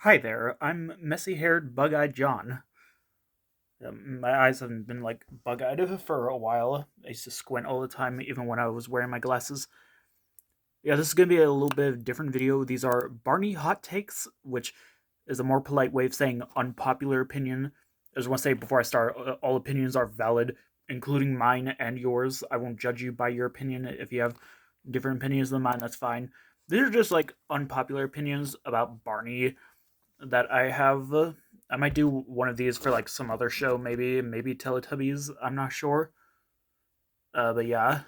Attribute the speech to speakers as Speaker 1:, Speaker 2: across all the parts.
Speaker 1: Hi there, I'm messy-haired, bug-eyed John. My eyes haven't been like bug-eyed for a while. I used to squint all the time, even when I was wearing my glasses. Yeah, this is gonna be a little bit of a different video. These are Barney Hot Takes, which is a more polite way of saying unpopular opinion. I just want to say before I start, all opinions are valid, including mine and yours. I won't judge you by your opinion. If you have different opinions than mine, that's fine. These are just like unpopular opinions about Barney that I have. I might do one of these for like some other show, maybe Teletubbies. I'm not sure. But yeah,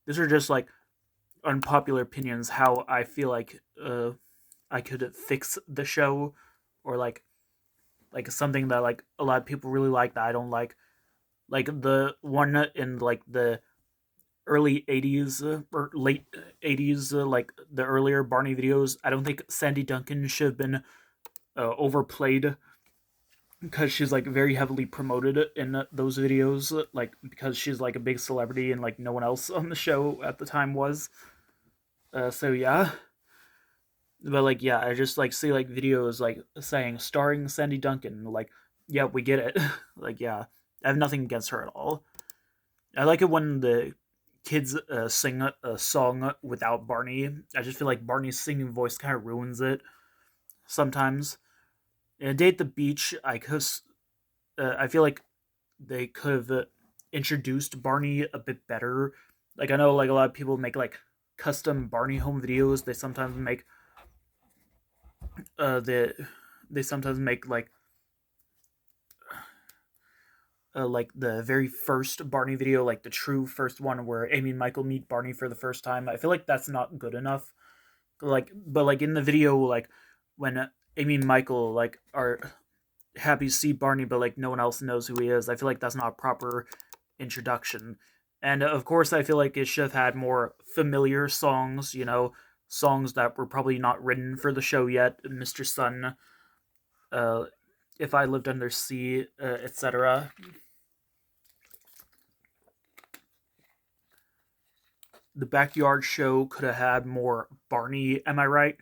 Speaker 1: these are just like unpopular opinions. How I feel like I could fix the show, or like something that like a lot of people really like that I don't like. Like the one in like the early 80s or late 80s, like the earlier Barney videos. I don't think Sandy Duncan should have been overplayed because she's like very heavily promoted in those videos, like because she's like a big celebrity and like no one else on the show at the time was. So yeah, but like yeah, I just like see like videos like saying starring Sandy Duncan, like yeah, we get it. Like yeah, I have nothing against her at all. I like it when the kids sing a song without Barney. I just feel like Barney's singing voice kind of ruins it sometimes. In A Day at the Beach, I feel like they could have introduced Barney a bit better. Like I know like a lot of people make like custom Barney home videos. Uh the they sometimes make like the very first Barney video, like the true first one where Amy and Michael meet Barney for the first time. I feel like that's not good enough. Like but like in the video, like when Amy and Michael like are happy to see Barney, but like no one else knows who he is. I feel like that's not a proper introduction. And of course, I feel like it should have had more familiar songs, songs that were probably not written for the show yet. Mr. Sun, uh, If I Lived Under Sea, etc. The Backyard Show could have had more Barney, am I right?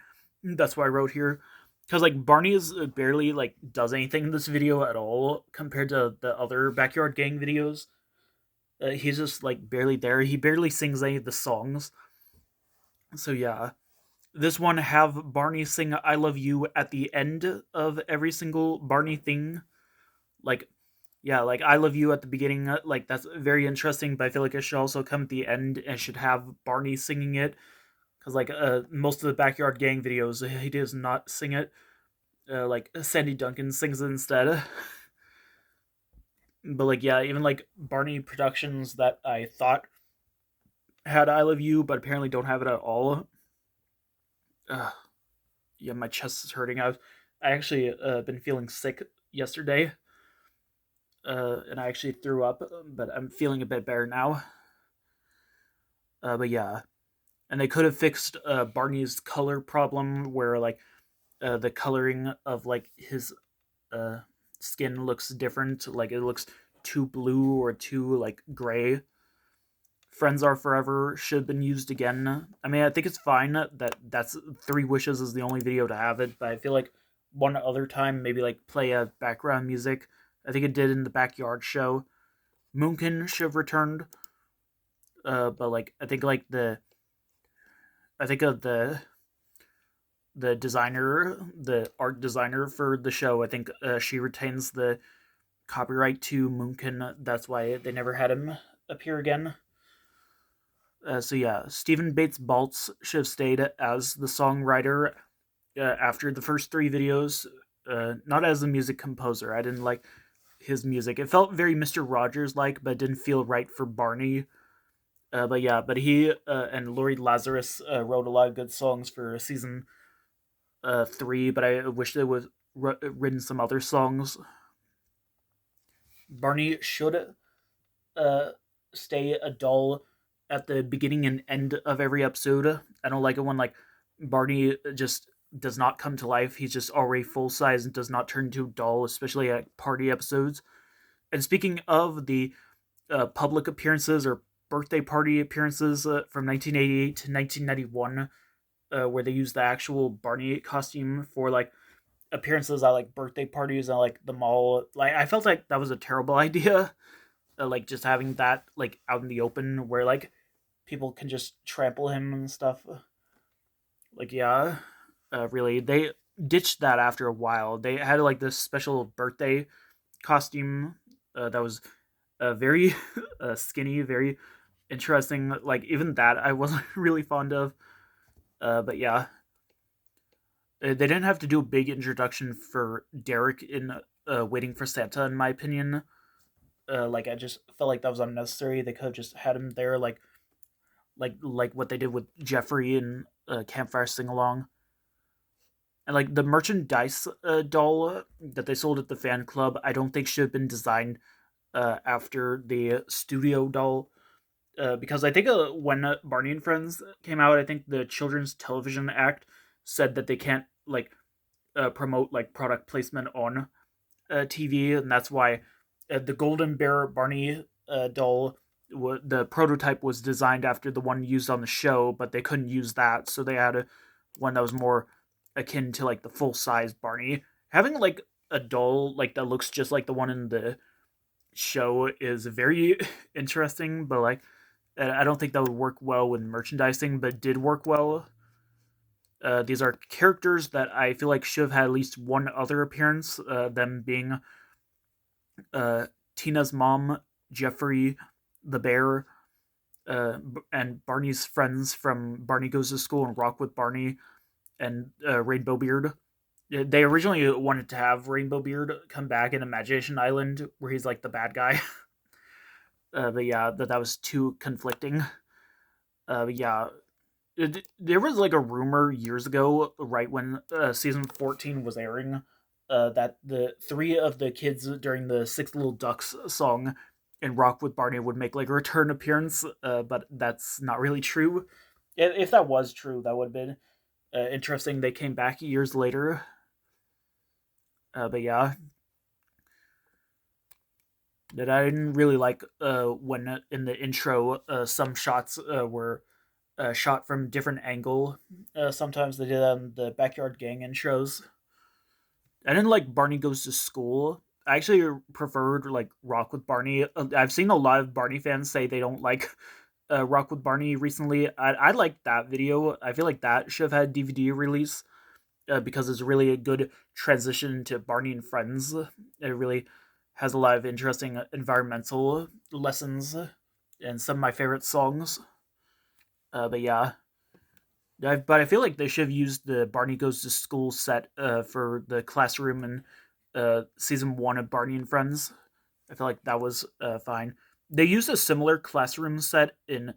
Speaker 1: That's what I wrote here. Because like Barney is barely like does anything in this video at all compared to the other Backyard Gang videos. He's just like barely there. He barely sings any of the songs. So yeah, this one have Barney sing "I Love You" at the end of every single Barney thing. Like yeah, like "I Love You" at the beginning. Like that's very interesting, but I feel like it should also come at the end and should have Barney singing it. Because like most of the Backyard Gang videos, he does not sing it. Like Sandy Duncan sings it instead. But like yeah, even like Barney productions that I thought had "I Love You" but apparently don't have it at all. Ugh, yeah, my chest is hurting. I actually been feeling sick yesterday, and I actually threw up, but I'm feeling a bit better now. But yeah, and they could have fixed Barney's color problem, where like the coloring of like his uh, skin looks different. Like it looks too blue or too like gray. Friends Are Forever should have been used again. I mean, I think it's fine that that's Three Wishes is the only video to have it, but I feel like one other time maybe like play a background music. I think it did in the Backyard Show. Moonkin should have returned, but like I think of the designer, the art designer for the show. I think she retains the copyright to Moonkin. That's why they never had him appear again. So yeah, Stephen Bates Baltz should have stayed as the songwriter after the first three videos, not as a music composer. I didn't like his music. It felt very Mr. Rogers like, but it didn't feel right for Barney. But yeah, but he and Lori Lazarus wrote a lot of good songs for season three. But I wish they would written some other songs. Barney should uh, stay a doll at the beginning and end of every episode. I don't like it when like Barney just does not come to life. He's just already full size and does not turn into a doll, especially at party episodes. And speaking of the public appearances or birthday party appearances from 1988 to 1991, where they used the actual Barney costume for like appearances at like birthday parties and like the mall. Like I felt like that was a terrible idea. Like just having that like out in the open where like people can just trample him and stuff. Like yeah, really they ditched that after a while. They had like this special birthday costume that was very skinny, very interesting. Like even that I wasn't really fond of. But yeah, they didn't have to do a big introduction for Derek in Waiting for Santa, in my opinion. Like I just felt like that was unnecessary. They could have just had him there, like what they did with Jeffrey and Campfire Sing Along. And like the merchandise doll that they sold at the fan club, I don't think should have been designed after the studio doll. Because I think when Barney and Friends came out, I think the Children's Television Act said that they can't like promote like product placement on TV, and that's why the Golden Bear Barney doll, the prototype was designed after the one used on the show, but they couldn't use that, so they had one that was more akin to like the full size Barney. Having like a doll like that looks just like the one in the show is very interesting, but like I don't think that would work well with merchandising, but did work well. These are characters that I feel like should have had at least one other appearance. Them being uh, Tina's mom, Jeffrey, the bear, and Barney's friends from Barney Goes to School and Rock with Barney, and Rainbow Beard. They originally wanted to have Rainbow Beard come back in Imagination Island, where he's like the bad guy. But yeah, that was too conflicting. But yeah, there was like a rumor years ago, right when season 14 was airing, that the three of the kids during the Six Little Ducks song in Rock with Barney would make like a return appearance, but that's not really true. If that was true, that would have been interesting. They came back years later, but yeah, that I didn't really like when in the intro some shots were shot from different angle. Sometimes they did that in the Backyard Gang intros. I didn't like Barney Goes to School. I actually preferred like Rock with Barney. I've seen a lot of Barney fans say they don't like Rock with Barney recently. I like that video. I feel like that should have had DVD release because it's really a good transition to Barney and Friends. It really has a lot of interesting environmental lessons and some of my favorite songs. But yeah, but I feel like they should have used the Barney Goes to School set for the classroom in season one of Barney and Friends. I feel like that was fine. They used a similar classroom set in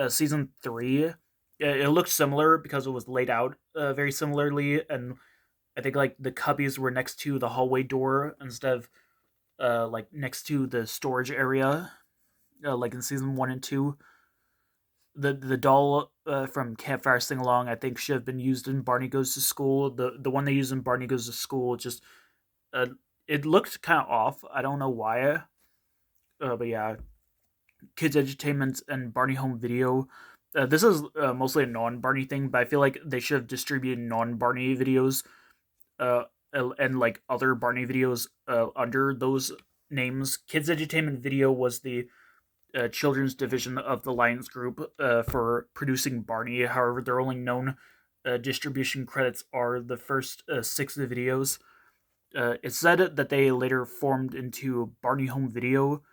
Speaker 1: season three. It looked similar because it was laid out very similarly, and I think like the cubbies were next to the hallway door instead of like next to the storage area, like in season one and two. The doll from Campfire Sing Along I think should have been used in Barney Goes to School. The one they used in Barney Goes to School just uh, it looked kind of off. I don't know why. But yeah, Kids Entertainment and Barney Home Video. This is mostly a non-Barney thing, but I feel like they should have distributed non-Barney videos uh, and like other Barney videos under those names. Kids Entertainment Video was the children's division of the Lions Group for producing Barney. However, their only known distribution credits are the first six videos. It's said that they later formed into Barney Home Video,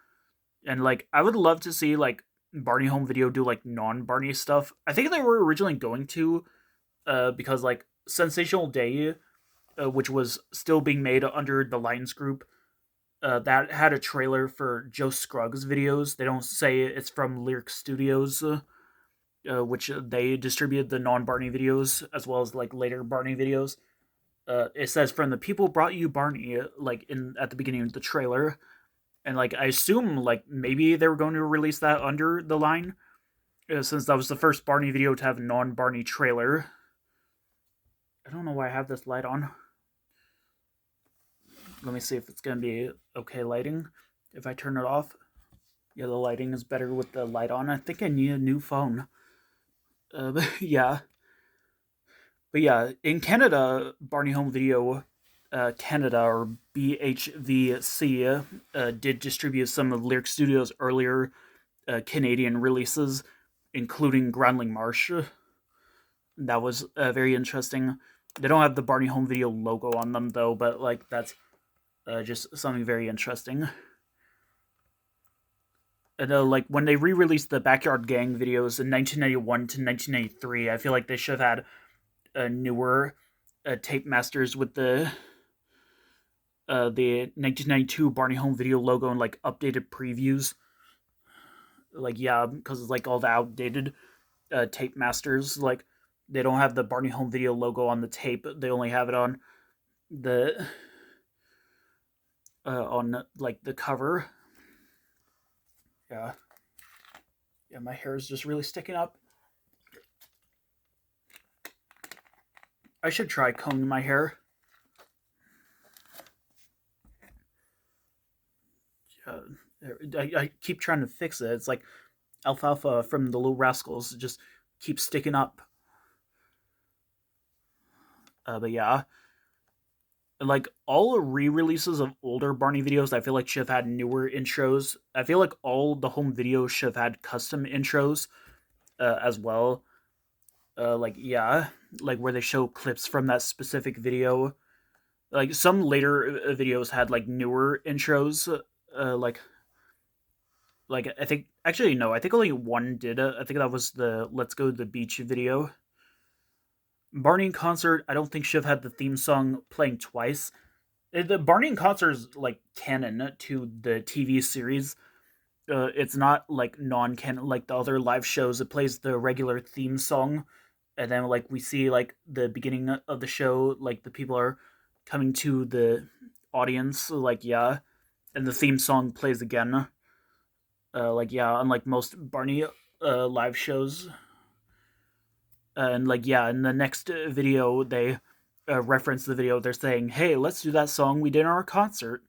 Speaker 1: and like I would love to see like Barney Home Video do like non-Barney stuff. I think they were originally going to, because like Sensational Day, which was still being made under the Lions Group, that had a trailer for Joe Scruggs videos. They don't say it's from Lyric Studios, which they distributed the non-Barney videos as well as like later Barney videos. It says from the people brought you Barney, like in at the beginning of the trailer, and like I assume like maybe they were going to release that under the line, since that was the first Barney video to have a non-Barney trailer. I don't know why I have this light on. Let me see if it's gonna be okay lighting. If I turn it off, yeah, the lighting is better with the light on. I think I need a new phone. But yeah, in Canada, Barney Home Video Canada, or BHVC, did distribute some of Lyric Studios' earlier Canadian releases, including Groundling Marsh. That was very interesting. They don't have the Barney Home Video logo on them though, but like that's just something very interesting. And like when they re-released the Backyard Gang videos in 1991 to 1993, I feel like they should have had newer tape masters with the 1992 Barney Home Video logo and like updated previews. Like yeah, because it's like all the outdated tape masters, like they don't have the Barney Home Video logo on the tape. They only have it on the on like the cover. Yeah, yeah, my hair is just really sticking up. I should try combing my hair. Uh, I keep trying to fix it. It's like alfalfa from the Little Rascals just keeps sticking up. But yeah, like all re-releases of older Barney videos, I feel like should have had newer intros. I feel like all the home videos should have had custom intros as well. Like yeah, like where they show clips from that specific video. Like some later videos had like newer intros. Like I think actually no, I think only one did. I think that was the "Let's Go to the Beach" video. Barney in Concert, I don't think should have had the theme song playing twice. The Barney in Concert is like canon to the TV series. It's not like non-canon like the other live shows. It plays the regular theme song, and then like we see like the beginning of the show, like the people are coming to the audience, like yeah, and the theme song plays again. Like yeah, unlike most Barney live shows, and like yeah, in the next video they reference the video. They're saying, "Hey, let's do that song we did in our concert,"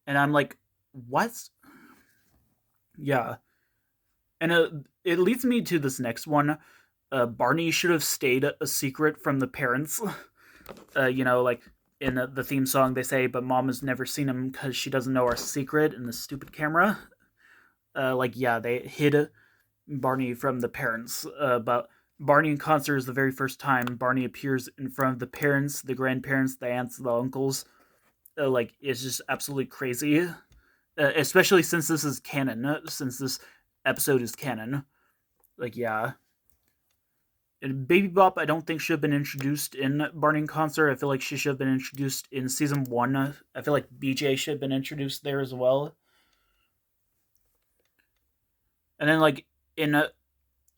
Speaker 1: and I'm like, "What?" Yeah, and it leads me to this next one. Barney should have stayed a secret from the parents. Like in the theme song, they say, "But Mom has never seen him because she doesn't know our secret." In the stupid camera, like yeah, they hid Barney from the parents. But Barney in Concert is the very first time Barney appears in front of the parents, the grandparents, the aunts, the uncles. Like it's just absolutely crazy, especially since this is canon. Since this episode is canon, like yeah. And Baby Bop, I don't think should have been introduced in Barney in Concert. I feel like she should have been introduced in season 1. I feel like BJ should have been introduced there as well. And then in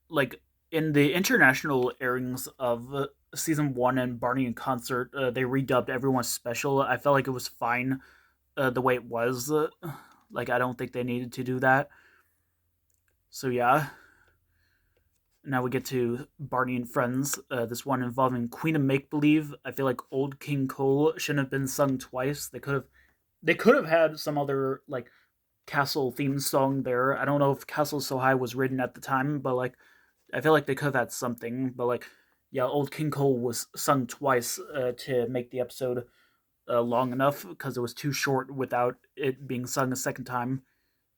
Speaker 1: like in the international airings of season 1 and Barney in Concert, they redubbed everyone's special. I felt like it was fine the way it was. Like I don't think they needed to do that. So yeah. Now we get to Barney and Friends. This one involving Queen of Make Believe. I feel like Old King Cole shouldn't have been sung twice. They could have had some other like Castle theme song there. I don't know if Castle So High was written at the time, but like I feel like they could have had something. But like yeah, Old King Cole was sung twice to make the episode long enough because it was too short without it being sung a second time.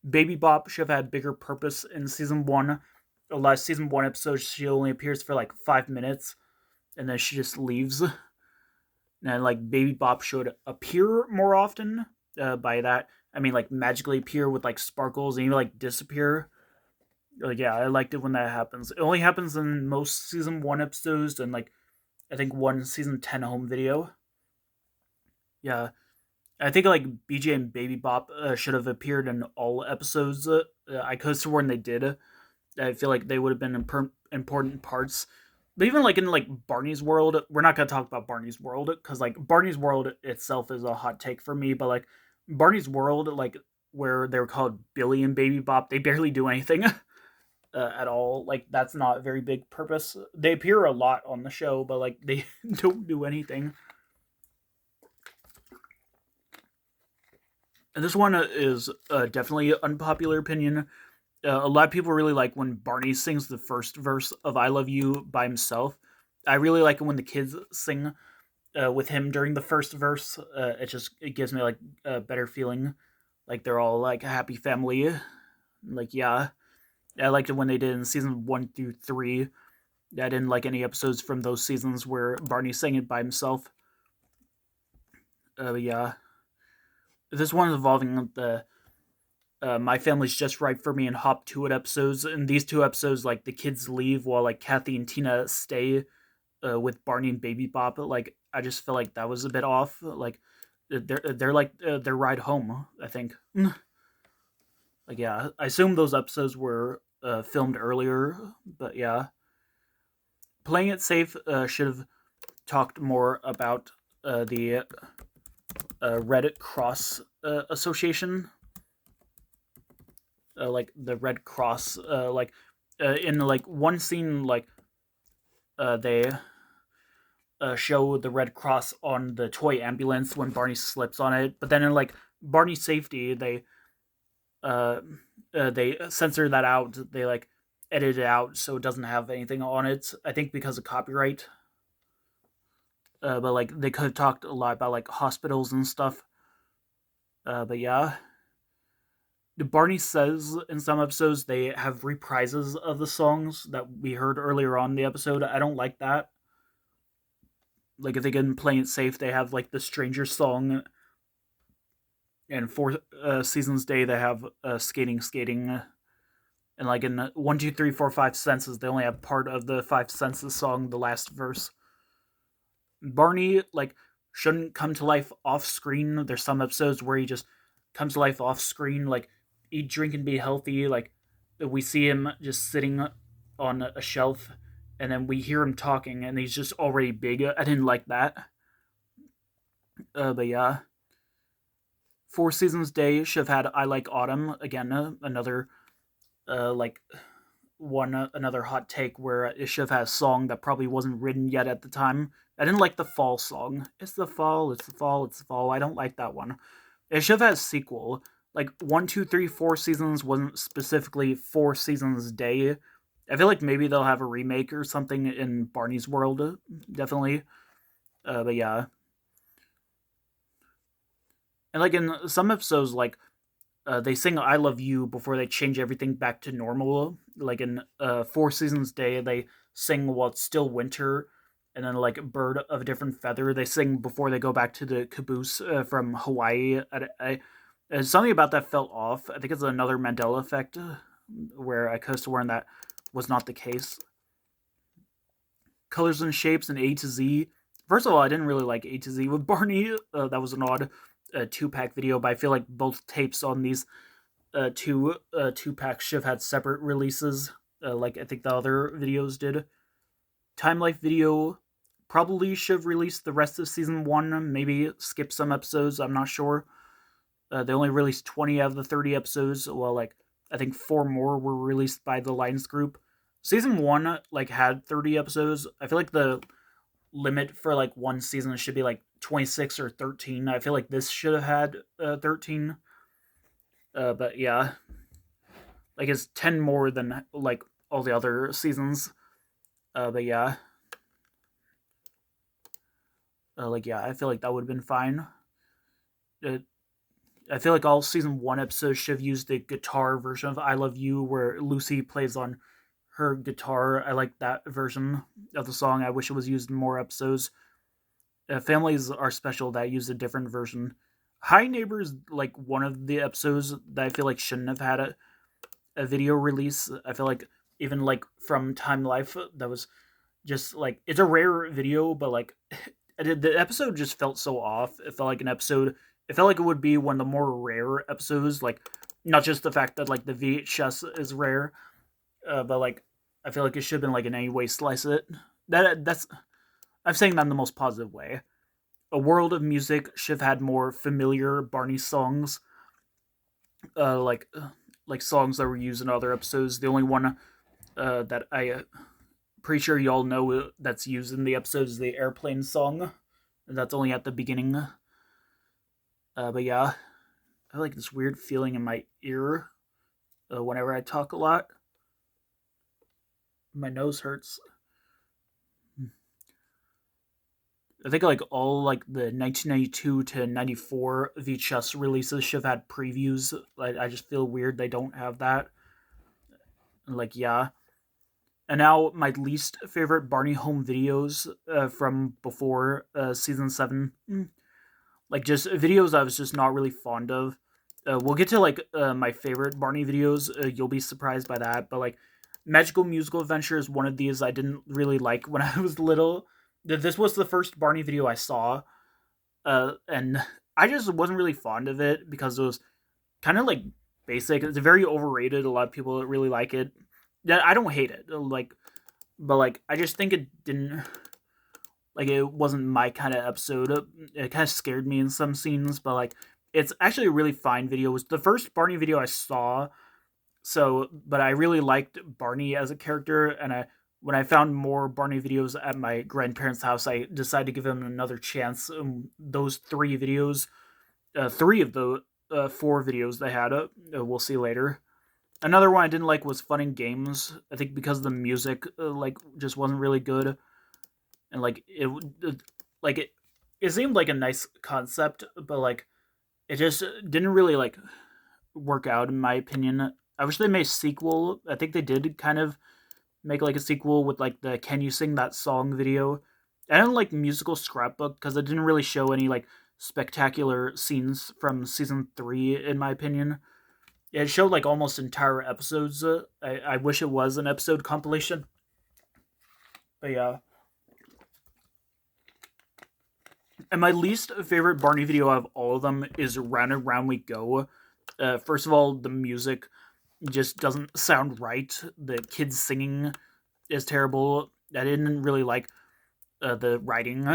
Speaker 1: Baby Bop should have had bigger purpose in season 1. The last season 1 episode, she only appears for like 5 minutes, and then she just leaves. And like Baby Bop should appear more often. By that, I mean like magically appear with like sparkles and even like disappear. Like yeah, I liked it when that happens. It only happens in most season 1 episodes and like I think one season 10 home video. Yeah, I think like BJ and Baby Bop should have appeared in all episodes. I could have sworn they did. I feel like they would have been important parts. But even like in like Barney's World, we're not gonna talk about Barney's World because like Barney's World itself is a hot take for me. But like Barney's World, like where they were called Billy and Baby Bop, they barely do anything at all. Like that's not a very big purpose. They appear a lot on the show, but like they don't do anything. And this one is definitely an unpopular opinion. A lot of people really like when Barney sings the first verse of "I Love You" by himself. I really like it when the kids sing with him during the first verse. It gives me like a better feeling, like they're all like a happy family. Like yeah, I liked it when they did in season 1 through 3. I didn't like any episodes from those seasons where Barney sang it by himself. Yeah, this one involving the My Family's Just Right for Me and Hop to It episodes. In these two episodes, like the kids leave while like Kathy and Tina stay with Barney and Baby Bop. Like I just feel like that was a bit off. Like they're like their ride home. I think. Like yeah, I assume those episodes were filmed earlier, but yeah, playing it safe should have talked more about the Red Cross Association, like the Red Cross, in like one scene, like they show the Red Cross on the toy ambulance when Barney slips on it, but then in like Barney's safety, uh, they censor that out. They like edit it out so it doesn't have anything on it. I think because of copyright. But like they could have talked a lot about like hospitals and stuff. But yeah, Barney says in some episodes they have reprises of the songs that we heard earlier on in the episode. I don't like that. Like if they can play it safe, they have like the Stranger song, and for Seasons Day they have Skating Skating, and like in 1, 2, 3, 4, 5 senses they only have part of the 5 senses song, the last verse. Barney like shouldn't come to life off screen. There's some episodes where he just comes to life off screen, like eat, drink, and be healthy. Like we see him just sitting on a shelf, and then we hear him talking, and he's just already big. I didn't like that. But yeah, Four Seasons Day should have had I Like Autumn again. Another like another hot take where it should have had a song that probably wasn't written yet at the time. I didn't like the fall song. It's the fall, it's the fall, it's the fall. I don't like that one. It should have had a sequel. Like 1, 2, 3, 4 seasons wasn't specifically Four Seasons Day. I feel like maybe they'll have a remake or something in Barney's world. Definitely. But yeah. And like in some episodes, like they sing "I Love You" before they change everything back to normal. Like in Four Seasons Day, they sing while it's still winter, and then like "Bird of a Different Feather," they sing before they go back to the caboose from Hawaii. Something about that felt off. I think it's another Mandela effect where I could have sworn that was not the case. Colors and Shapes and A to Z. First of all, I didn't really like A to Z with Barney. That was an odd 2-pack video, but I feel like both tapes on these two packs should have had separate releases, like I think the other videos did. Time Life video probably should have released the rest of season 1, maybe skip some episodes, I'm not sure. They only released 20 out of the 30 episodes, well, like, I think 4 more were released by the Lions Group. Season 1, like, had 30 episodes. I feel like the limit for, like, one season should be, like, 26 or 13. I feel like this should have had 13. But yeah, like it's 10 more than like all the other seasons. But yeah, like yeah, I feel like that would have been fine. Uh, I feel like all season 1 episodes should have used the guitar version of "I Love You," where Lucy plays on her guitar. I like that version of the song. I wish it was used in more episodes. Families Are Special that used a different version. High Neighbors, like one of the episodes that I feel like shouldn't have had a video release. I feel like even like from Time Life, that was just like it's a rare video, but like the episode just felt so off. It felt like an episode. It felt like it would be one of the more rare episodes. Like not just the fact that like the VHS is rare, but like I feel like it should have been like in any way slice it. That's I'm saying that in the most positive way. A World of Music should have had more familiar Barney songs, uh, like like songs that were used in other episodes. The only one that I pretty sure y'all know that's used in the episode is the airplane song. And that's only at the beginning. But yeah, I have like this weird feeling in my ear whenever I talk a lot. My nose hurts. I think like all like the 1992 to 94 VHS releases should have had previews. Like I just feel weird they don't have that. Like yeah. And now my least favorite Barney home videos from before season 7. Like just videos I was just not really fond of. We'll get to like my favorite Barney videos. You'll be surprised by that, but like Magical Musical Adventure is one of these I didn't really like when I was little. This was the first Barney video I saw, and I just wasn't really fond of it because it was kind of like basic. It's very overrated. A lot of people really like it. Yeah, I don't hate it. Like, but like I just think it didn't like it wasn't my kind of episode. It kind of scared me in some scenes, but like it's actually a really fine video. It was the first Barney video I saw. So, but I really liked Barney as a character, and when I found more Barney videos at my grandparents' house, I decided to give him another chance. Those three of the four videos they had, we'll see later. Another one I didn't like was Fun and Games. I think because the music like just wasn't really good, and like like it seemed like a nice concept, but like it just didn't really like work out in my opinion. I wish they made a sequel. I think they did kind of make like a sequel with like the "Can You Sing That Song" video. I didn't like Musical Scrapbook because it didn't really show any like spectacular scenes from season 3 in my opinion. It showed like almost entire episodes. I wish it was an episode compilation, but yeah. And my least favorite Barney video out of all of them is "Round and Round We Go." First of all, the music just doesn't sound right. The kids singing is terrible. I didn't really like the writing.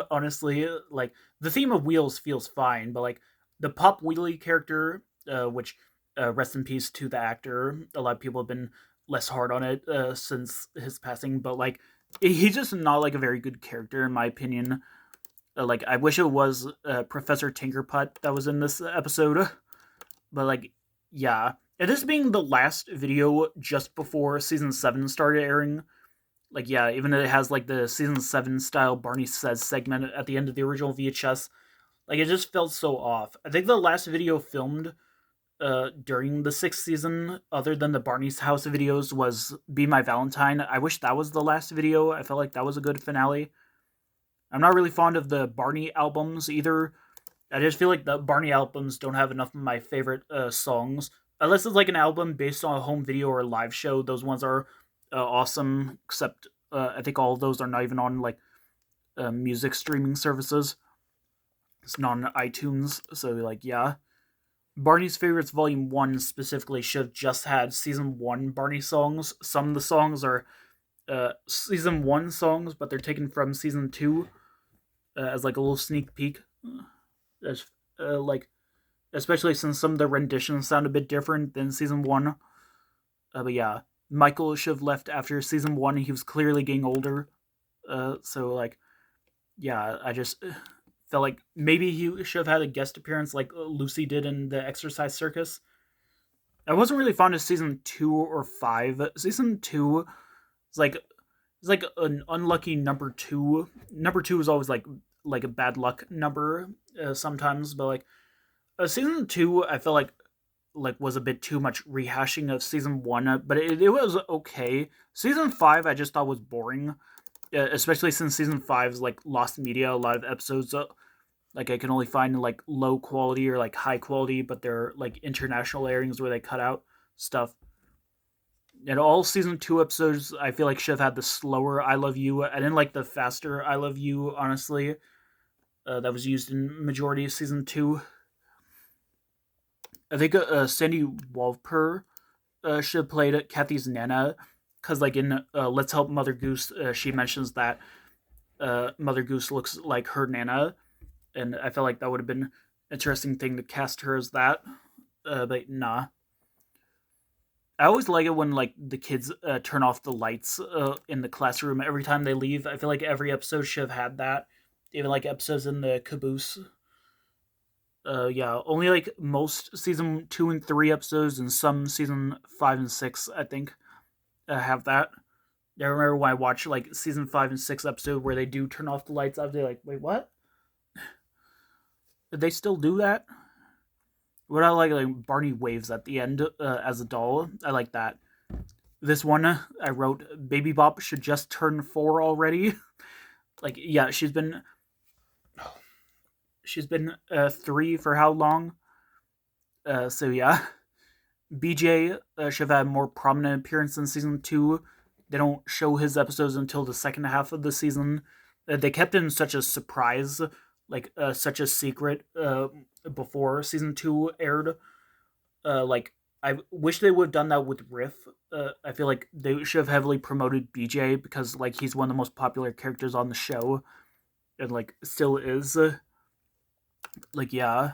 Speaker 1: Honestly, like the theme of Wheels feels fine, but like the Pop Wheelie character, which rest in peace to the actor. A lot of people have been less hard on it since his passing, but like he's just not like a very good character in my opinion. Like I wish it was Professor Tinkerput that was in this episode, but like yeah. And this being the last video just before season 7 started airing, like yeah, even though it has like the season 7 style Barney Says segment at the end of the original VHS, like it just felt so off. I think the last video filmed during the 6th season, other than the Barney's House videos, was Be My Valentine. I wish that was the last video. I felt like that was a good finale. I'm not really fond of the Barney albums either. I just feel like the Barney albums don't have enough of my favorite songs. Unless it's like an album based on a home video or a live show, those ones are awesome. Except I think all of those are not even on like music streaming services. It's not on iTunes, so like yeah. Barney's Favorites Volume 1 specifically should have just had Season 1 Barney songs. Some of the songs are Season 1 songs, but they're taken from Season 2 as like a little sneak peek. As, like, especially since some of the renditions sound a bit different than Season 1. But yeah, Michael should have left after Season 1. He was clearly getting older. So like, yeah, I just felt like maybe he should have had a guest appearance like Lucy did in the Exercise Circus. I wasn't really fond of season 2 or 5. Season 2 is like it's like an unlucky number 2. Number 2 is always like a bad luck number sometimes, but like season 2 I felt like was a bit too much rehashing of season 1, but it was okay. Season 5 I just thought was boring. Especially since season 5 is like lost media. A lot of episodes like I can only find like low quality or like high quality, but they're like international airings where they cut out stuff. And all season 2 episodes I feel like should have had the slower "I love you." I didn't like the faster "I love you," honestly. That was used in majority of season 2. I think Sandy Walper should have played Kathy's Nana, because like in Let's Help Mother Goose, she mentions that Mother Goose looks like her Nana, and I felt like that would have been an interesting thing to cast her as that. But nah. I always like it when like the kids turn off the lights in the classroom every time they leave. I feel like every episode should have had that. Even like episodes in the caboose. Yeah, only like most season 2 and 3 episodes and some season 5 and 6, I think, have that. I remember when I watched like season 5 and 6 episode where they do turn off the lights. I was like, wait, what? Did they still do that? What I like Barney waves at the end as a doll. I like that. This one I wrote, Baby Bop should just turn 4 already. Like, yeah, she's been 3 for how long? So yeah, BJ should have had a more prominent appearance in season 2. They don't show his episodes until the second half of the season. They kept it in such a surprise, like such a secret before season 2 aired. Like I wish they would have done that with Riff. I feel like they should have heavily promoted BJ because like he's one of the most popular characters on the show, and like still is. Like yeah,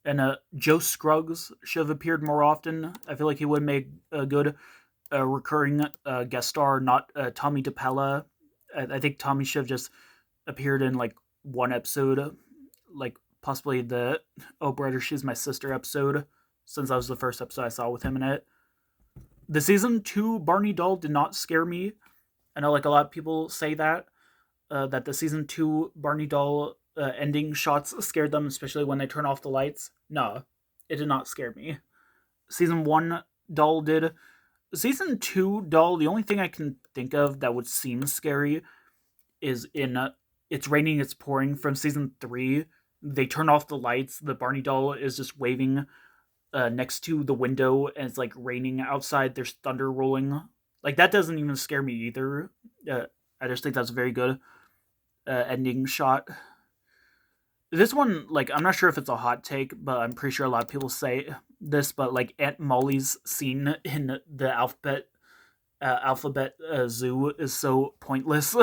Speaker 1: and Joe Scruggs should have appeared more often. I feel like he would make a good recurring guest star, not Tommy DePella. I think Tommy should have just appeared in like one episode, like possibly the Oh Brother She's My Sister episode, since that was the first episode I saw with him in it. The season 2 Barney doll did not scare me. I know like a lot of people say that the season 2 Barney doll ending shots scared them, especially when they turn off the lights. No, it did not scare me. Season 1 doll did. Season 2 doll, the only thing I can think of that would seem scary is in It's Raining, It's Pouring from season 3. They turn off the lights, the Barney doll is just waving next to the window, and it's like raining outside, there's thunder rolling. Like, that doesn't even scare me either. I just think that's a very good ending shot. This one, like, I'm not sure if it's a hot take, but I'm pretty sure a lot of people say this, but like Aunt Molly's scene in the alphabet zoo is so pointless.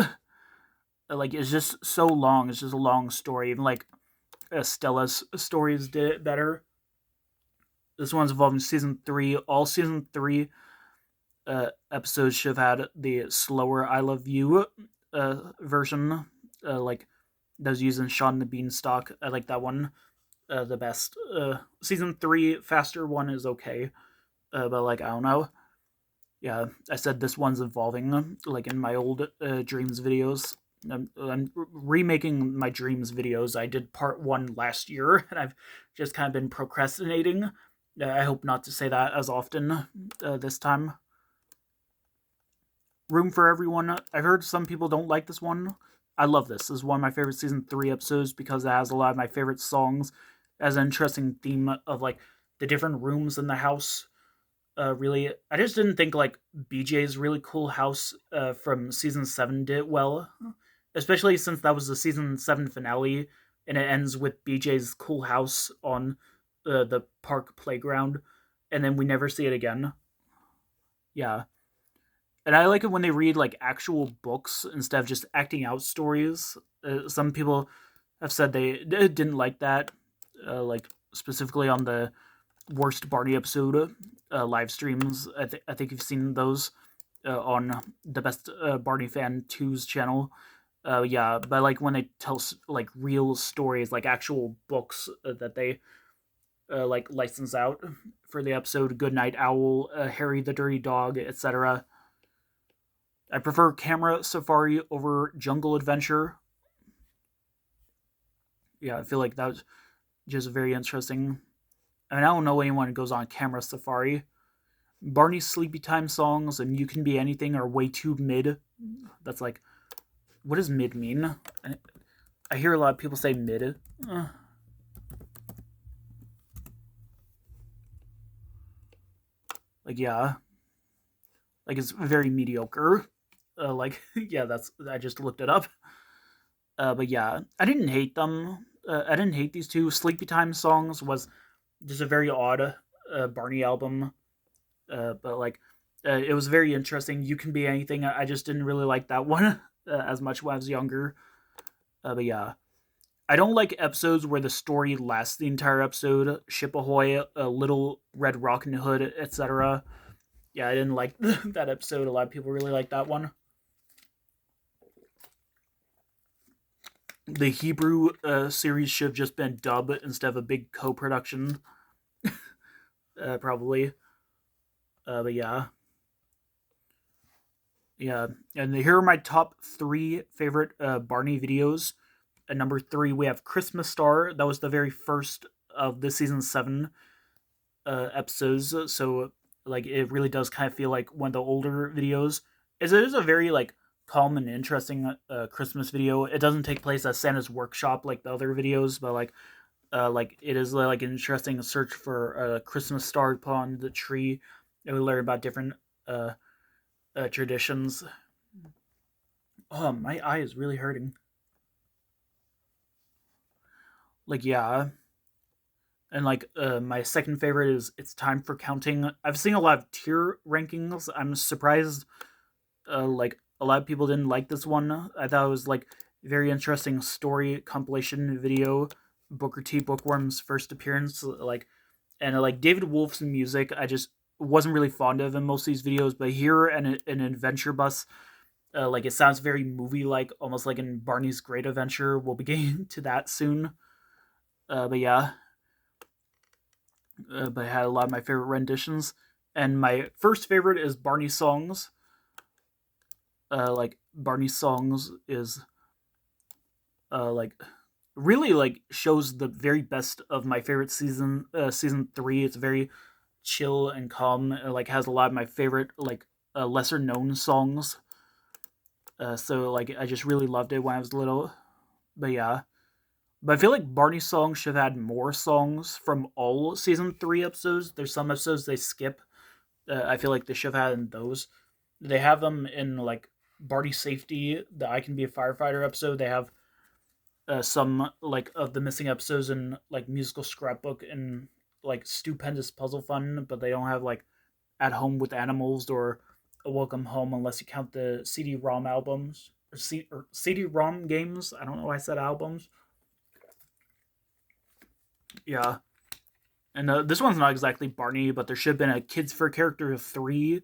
Speaker 1: Like, it's just so long. It's just a long story. Even like Stella's stories did it better. This one's involved in season 3. All season 3 episodes should have had the slower "I Love You" version, like those using Sean the Beanstalk. I like that one the best. Season 3 faster one is okay, but like I don't know. Yeah, I said this one's evolving, like in my old Dreams videos. I'm remaking my Dreams videos. I did part 1 last year, and I've just kind of been procrastinating. I hope not to say that as often this time. Room for Everyone. I've heard some people don't like this one. I love this. This is one of my favorite season 3 episodes because it has a lot of my favorite songs. It has an interesting theme of like the different rooms in the house. Really, I just didn't think like BJ's really cool house from season 7 did well, especially since that was the season 7 finale, and it ends with BJ's cool house on the park playground, and then we never see it again. Yeah, and I like it when they read like actual books instead of just acting out stories. Some people have said they didn't like that, like specifically on the worst Barney episode live streams. I think you've seen those on the best Barney fan 2's channel. Yeah, but like when they tell like real stories, like actual books that they like license out for the episode, Goodnight Owl, Harry the Dirty Dog, etc. I prefer Camera Safari over Jungle Adventure. Yeah, I feel like that was just very interesting. I mean, I don't know anyone who goes on Camera Safari. Barney's Sleepy Time songs and You Can Be Anything are way too mid. That's like, what does mid mean? I hear a lot of people say mid. Like, yeah. Like, it's very mediocre. Like, yeah, I just looked it up. But yeah, I didn't hate them. I didn't hate these two. Sleepy Time songs was just a very odd Barney album. But like, it was very interesting. You Can Be Anything. I just didn't really like that one as much when I was younger. But yeah, I don't like episodes where the story lasts the entire episode. Ship Ahoy, Little Red Rockin' Hood, etc. Yeah, I didn't like that episode. A lot of people really like that one. The Hebrew series should have just been dub instead of a big co-production. Probably. But yeah, yeah. And here are my top three favorite Barney videos. At number three, we have Christmas Star. That was the very first of the season seven episodes. So like it really does kind of feel like one of the older videos. It is a very like calm and interesting Christmas video. It doesn't take place at Santa's workshop like the other videos, but like it is like an interesting search for a Christmas star upon the tree. And we learn about different traditions. Oh, my eye is really hurting. Like yeah, and like my second favorite is It's Time for Counting. I've seen a lot of tier rankings. I'm surprised like a lot of people didn't like this one. I thought it was like very interesting story compilation video. Booker T Bookworm's first appearance, like and like David Wolf's music. I just wasn't really fond of in most of these videos, but here and an adventure bus, like it sounds very movie like, almost like in Barney's Great Adventure. We'll be getting to that soon. But yeah, but I had a lot of my favorite renditions, and my first favorite is Barney songs. Like Barney songs is like really like shows the very best of my favorite season. Season three. It's very chill and calm. It, like has a lot of my favorite like lesser known songs. So like I just really loved it when I was little. But yeah. But I feel like Barney songs should have had more songs from all season three episodes. There's some episodes they skip. I feel like they should have had in those. They have them in like Barney Safety, the I Can Be a Firefighter episode. They have some like of the missing episodes in like Musical Scrapbook and like Stupendous Puzzle Fun, but they don't have like At Home with Animals or A Welcome Home unless you count the CD-ROM albums or CD-ROM games. I don't know why I said albums. Yeah, and this one's not exactly Barney, but there should have been a Kids for Character 3.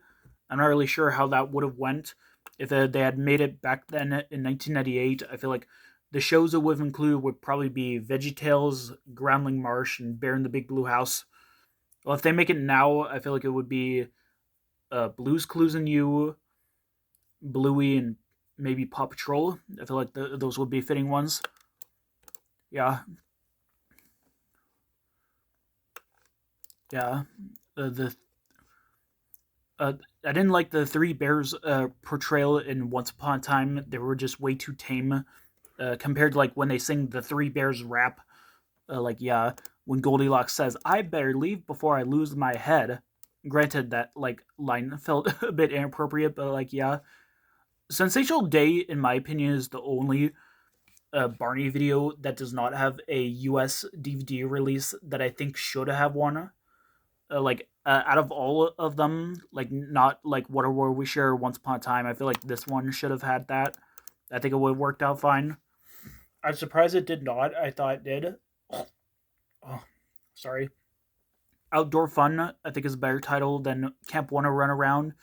Speaker 1: I'm not really sure how that would have went if they had made it back then in 1998. I feel like the shows it would have included would probably be VeggieTales, Groundling Marsh, and Bear in the Big Blue House. Well, if they make it now, I feel like it would be Blue's Clues and You, Bluey, and maybe Paw Patrol. I feel like those would be fitting ones. Yeah, yeah. The I didn't like the Three Bears portrayal in Once Upon a Time. They were just way too tame compared to like when they sing the Three Bears rap. Like yeah, when Goldilocks says, "I better leave before I lose my head." Granted, that like line felt a bit inappropriate, but like yeah, Sensational Day, in my opinion, is the only Barney video that does not have a US DVD release that I think should have one. Out of all of them, like not like What a World We Share, Once Upon a Time, I feel like this one should have had that. I think it would have worked out fine. I'm surprised it did not. I thought it did. Oh, sorry. Outdoor Fun, I think, is a better title than Camp Wanna Run Around.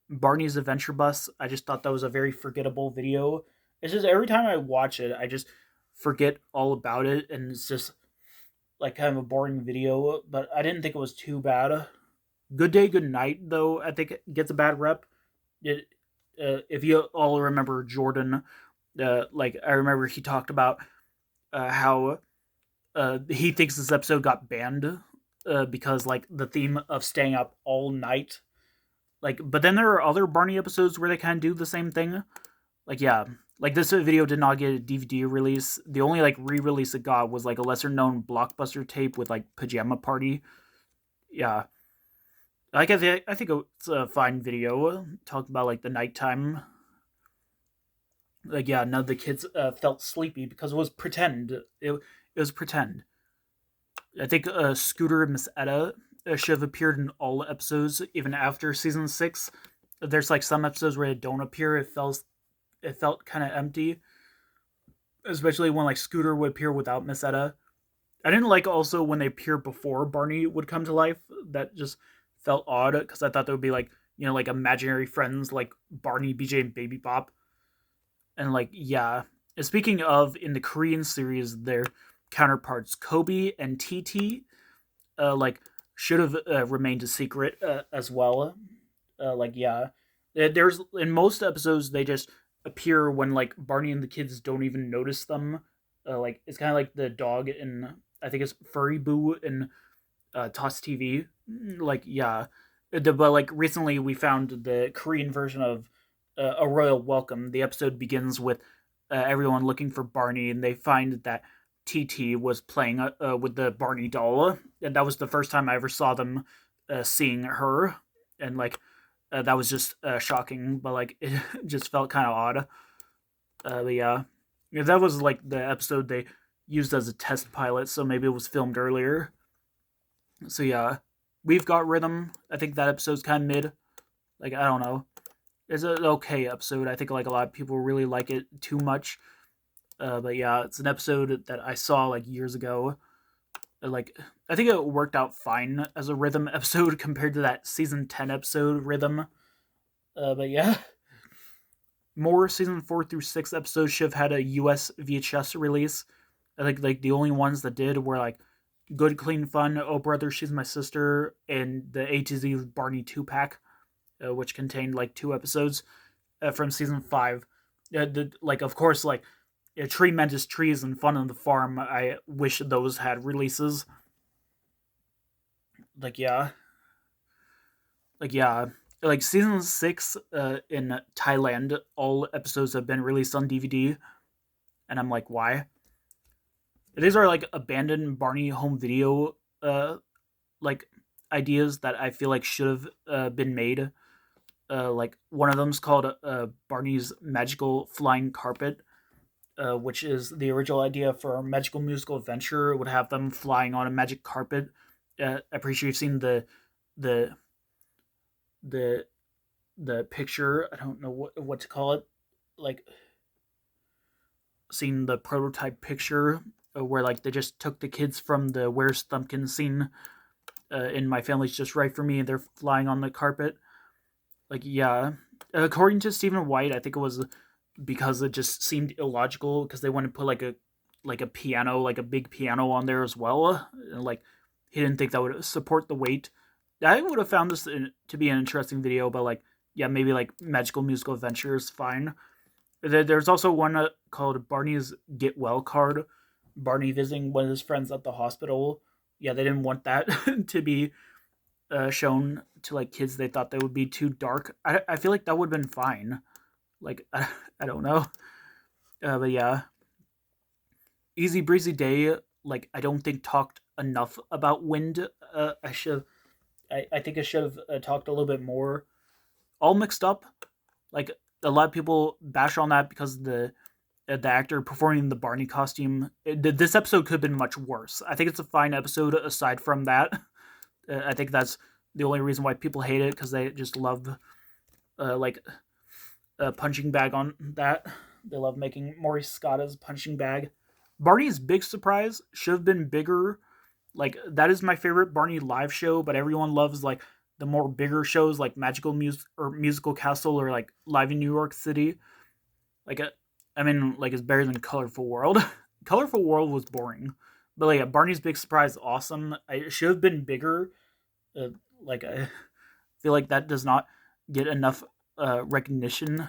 Speaker 1: Barney's Adventure Bus, I just thought that was a very forgettable video. It's just every time I watch it, I just forget all about it, and it's just like kind of a boring video, but I didn't think it was too bad. Good Day, Good Night, though, I think it gets a bad rep. It, if you all remember Jordan, like I remember he talked about how he thinks this episode got banned because like the theme of staying up all night. Like, but then there are other Barney episodes where they kind of do the same thing. Like, yeah, like this video did not get a DVD release. The only like re-release it got was like a lesser known Blockbuster tape with like Pajama Party. Yeah, like I think it's a fine video. Talk about like the nighttime. Like yeah, none of the kids felt sleepy because it was pretend. It was pretend. I think Scooter and Miss Etta should have appeared in all episodes, even after season 6. There's like some episodes where they don't appear. It felt kind of empty, especially when like Scooter would appear without Miss Etta. I didn't like also when they appear before Barney would come to life. That just felt odd because I thought there would be like like imaginary friends like Barney, BJ, and Baby Bop, and like yeah. And speaking of in the Korean series, their counterparts Kobe and TT, like should have remained a secret as well. Like yeah, there's in most episodes they just appear when like Barney and the kids don't even notice them. Like it's kind of like the dog in I think it's Furry Boo in Toss TV. Like yeah, but like recently we found the Korean version of A Royal Welcome. The episode begins with everyone looking for Barney, and they find that TT was playing with the Barney doll, and that was the first time I ever saw them seeing her, and like that was just shocking, but like it just felt kind of odd. But yeah, yeah, that was like the episode they used as a test pilot, so maybe it was filmed earlier. So yeah, we've got rhythm. I think that episode's kind of mid. Like I don't know, it's an okay episode. I think like a lot of people really like it too much. But yeah, it's an episode that I saw like years ago. Like I think it worked out fine as a rhythm episode compared to that season 10 episode rhythm. But yeah, more season 4 through 6 episodes should have had a US VHS release. I think like the only ones that did were like Good Clean Fun, Oh Brother She's My Sister, and the A to Z Barney 2-pack, which contained like 2 episodes from season 5. Like of course like Tremendous Trees and Fun on the Farm. I wish those had releases. Like yeah, like yeah, like season 6 in Thailand, all episodes have been released on DVD, and I'm like, why? These are like abandoned Barney home video like ideas that I feel like should have been made. Like one of them's called Barney's Magical Flying Carpet, which is the original idea for a magical musical adventure. It would have them flying on a magic carpet. I'm pretty sure you've seen the the the picture. I don't know what to call it. Like seen the prototype picture where like they just took the kids from the Where's Thumpkin scene in My Family's Just Right for Me, and they're flying on the carpet. Like yeah, according to Stephen White, I think it was because it just seemed illogical because they wanted to put like a piano, like a big piano on there as well. And, like he didn't think that would support the weight. I would have found this to be an interesting video, but like yeah, maybe like Magical Musical Adventure is fine. There's also one called Barney's Get Well card. Barney visiting one of his friends at the hospital. Yeah, they didn't want that to be shown to like kids. They thought that would be too dark. I feel like that would have been fine. Like I don't know, but yeah, Easy Breezy Day. Like I don't think talked enough about wind. I should. I think I should have talked a little bit more. All mixed up. Like a lot of people bash on that because the actor performing the Barney costume. This episode could have been much worse. I think it's a fine episode aside from that. I think that's the only reason why people hate it because they just love like a punching bag on that. They love making Maurice Scotta's punching bag. Barney's big surprise should have been bigger. Like that is my favorite Barney live show, but everyone loves like the more bigger shows like Magical Musical Castle or like Live in New York City. Like I mean, like it's better than Colorful World. Colorful World was boring, but like Barney's Big Surprise, awesome. It should have been bigger. Uh, like I feel like that does not get enough recognition.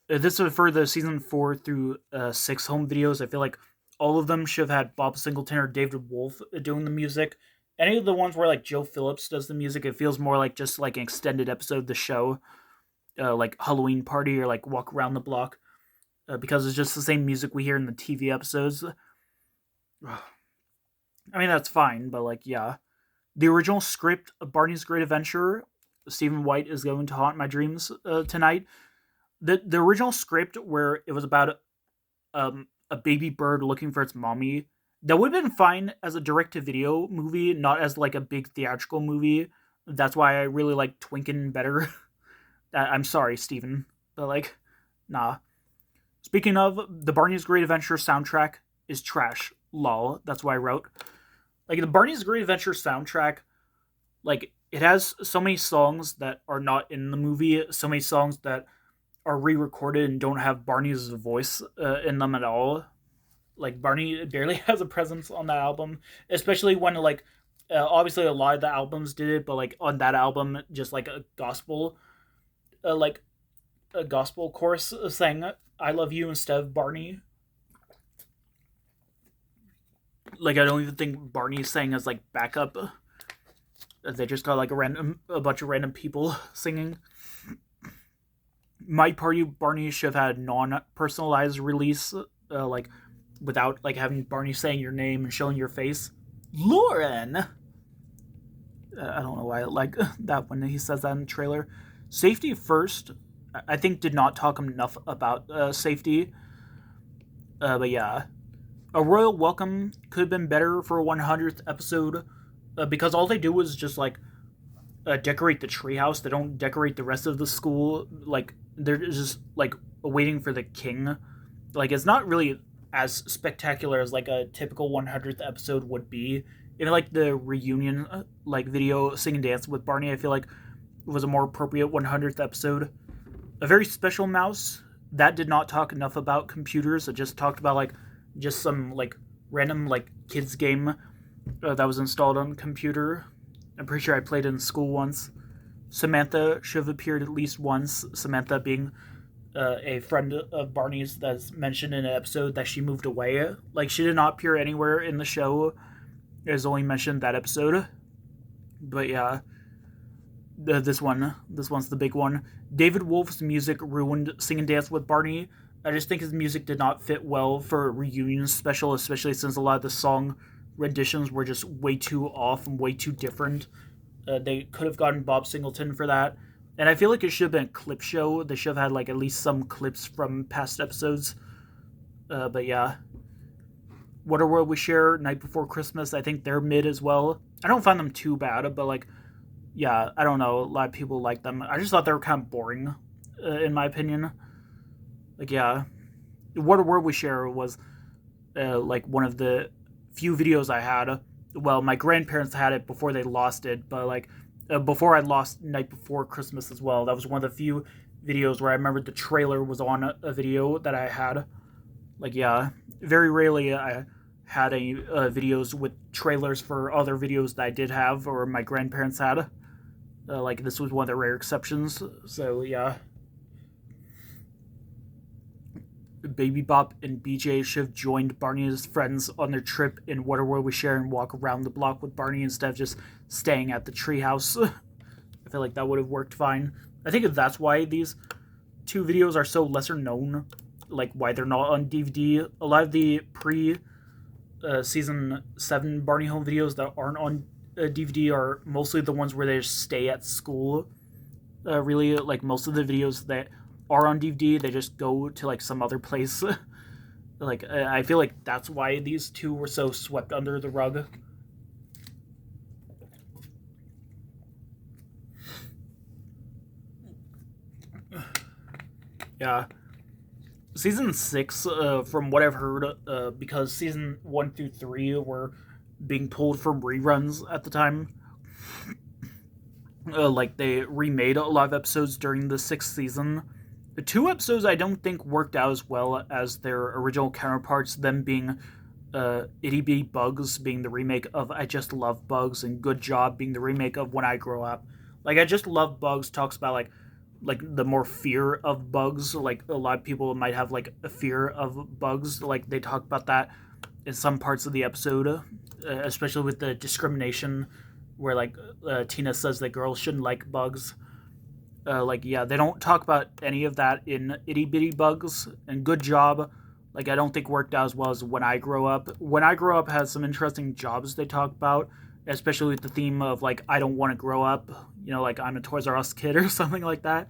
Speaker 1: This is for the season 4 through 6 home videos. I feel like all of them should have had Bob Singleton or David Wolf doing the music. Any of the ones where like Joe Phillips does the music, it feels more like just like an extended episode of the show, like Halloween Party or like Walk Around the Block, because it's just the same music we hear in the TV episodes. I mean that's fine, but like yeah, the original script of Barney's Great Adventure, Stephen White is going to haunt my dreams tonight. The original script where it was about a baby bird looking for its mommy, that would have been fine as a direct-to-video movie, not as like a big theatrical movie. That's why I really like Twinkin' better. I'm sorry, Steven, but like, nah. Speaking of, the Barney's Great Adventure soundtrack is trash. Lol. That's why I wrote. Like, the Barney's Great Adventure soundtrack, like, it has so many songs that are not in the movie, so many songs that are re-recorded and don't have Barney's voice in them at all. Like Barney barely has a presence on that album, especially when like Obviously, a lot of the albums did it, but like on that album, just like like a gospel chorus saying "I love you" instead of Barney. Like I don't even think Barney sang as like backup. They just got like a bunch of random people singing. My party Barney should have had a non-personalized release, like without like having Barney saying your name and showing your face. Lauren. I don't know why I like that when he says that in the trailer. Safety first. I think did not talk enough about safety. But yeah, a royal welcome could have been better for a 100th episode, because all they do is just like decorate the treehouse. They don't decorate the rest of the school. Like they're just like waiting for the king. Like it's not really as spectacular as like a typical 100th episode would be. Even like the reunion like video, Sing and Dance with Barney, I feel like was a more appropriate 100th episode. A very special mouse that did not talk enough about computers. It just talked about like just some like random like kids game that was installed on the computer. I'm pretty sure I played it in school once. Samantha should have appeared at least once. Samantha being a friend of Barney's that's mentioned in an episode that she moved away. Like she did not appear anywhere in the show. It was only mentioned that episode. But yeah, this one's the big one. David Wolf's music ruined Sing and Dance with Barney. I just think his music did not fit well for a reunion special, especially since a lot of the song renditions were just way too off and way too different. They could have gotten Bob Singleton for that. And I feel like it should have been a clip show. They should have had like at least some clips from past episodes. But yeah. What a World We Share, Night Before Christmas, I think they're mid as well. I don't find them too bad, but like, yeah, I don't know. A lot of people like them. I just thought they were kind of boring, in my opinion. Like, yeah. What a World We Share was like one of the few videos I had. Well, my grandparents had it before they lost it, but like before I lost Night Before Christmas as well. That was one of the few videos where I remember the trailer was on a video that I had. Like, yeah, very rarely I had any videos with trailers for other videos that I did have or my grandparents had. Like, this was one of the rare exceptions. So, yeah. Baby Bop and BJ should have joined Barney's friends on their trip in What a World We Share and walk around the block with Barney instead of just staying at the treehouse. I feel like that would have worked fine. I think that's why these two videos are so lesser known. Like, why they're not on DVD. A lot of the season 7 Barney home videos that aren't on DVD are mostly the ones where they just stay at school. Really, like, most of the videos that are on DVD, they just go to, like, some other place. Like, I feel like that's why these two were so swept under the rug. Yeah. Season 6, from what I've heard, because season 1 through 3 were being pulled from reruns at the time, like they remade a lot of episodes during the 6th season. The 2 episodes I don't think worked out as well as their original counterparts, them being Itty Bitty Bugs being the remake of I Just Love Bugs, and Good Job being the remake of When I Grow Up. Like, I Just Love Bugs talks about like the more fear of bugs. Like, a lot of people might have like a fear of bugs. Like, they talk about that in some parts of the episode, especially with the discrimination where like Tina says that girls shouldn't like bugs. Like, yeah, they don't talk about any of that in Itty Bitty Bugs. And Good Job, like, I don't think worked out as well as When I Grow Up. When I Grow Up has some interesting jobs they talk about, especially with the theme of like, I don't want to grow up, you know, like I'm a Toys R Us kid or something like that.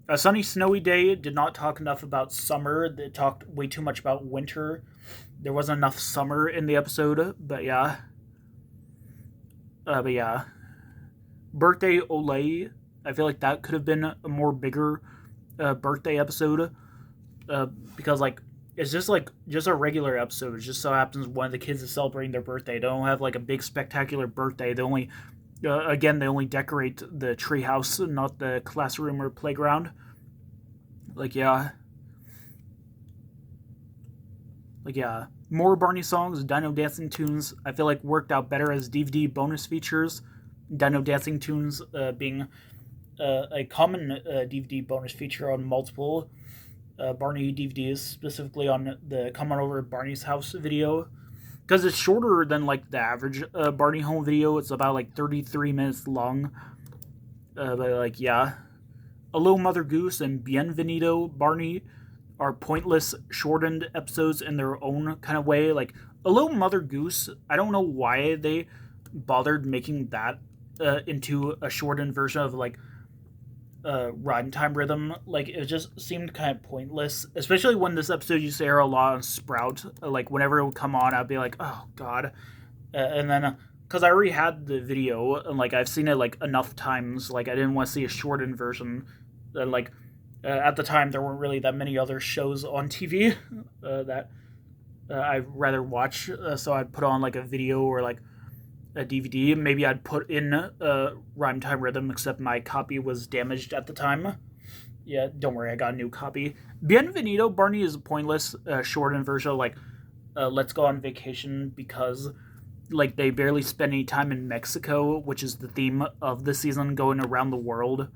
Speaker 1: A Sunny Snowy Day did not talk enough about summer. They talked way too much about winter. There wasn't enough summer in the episode, but yeah. Birthday Olay, I feel like that could have been a more bigger birthday episode, because like it's just a regular episode. It just so happens one of the kids is celebrating their birthday. They don't have like a big spectacular birthday. They only they only decorate the treehouse, not the classroom or playground. Like, yeah. Like, yeah, more Barney songs, Dino Dancing tunes, I feel like worked out better as DVD bonus features. Dino Dancing tunes being a common DVD bonus feature on multiple Barney DVDs, specifically on the Come On Over to Barney's House video. Because it's shorter than like the average Barney home video. It's about like 33 minutes long. But like, yeah. A Little Mother Goose and Bienvenido Barney are pointless, shortened episodes in their own kind of way. Like, A Little Mother Goose, I don't know why they bothered making that into a shortened version of like rhyme time rhythm. Like, it just seemed kind of pointless, especially when this episode used to air a lot on Sprout. Like, whenever it would come on, I'd be like, oh god. And then because I already had the video and like I've seen it like enough times, like I didn't want to see a shortened version. Like at the time, there weren't really that many other shows on TV that I'd rather watch, so I'd put on like a video or like a DVD. Maybe I'd put in Rhyme Time Rhythm, except my copy was damaged at the time. Yeah, don't worry, I got a new copy. Bienvenido Barney is a pointless, shortened version of like Let's Go on Vacation, because like they barely spend any time in Mexico, which is the theme of the season, going around the world.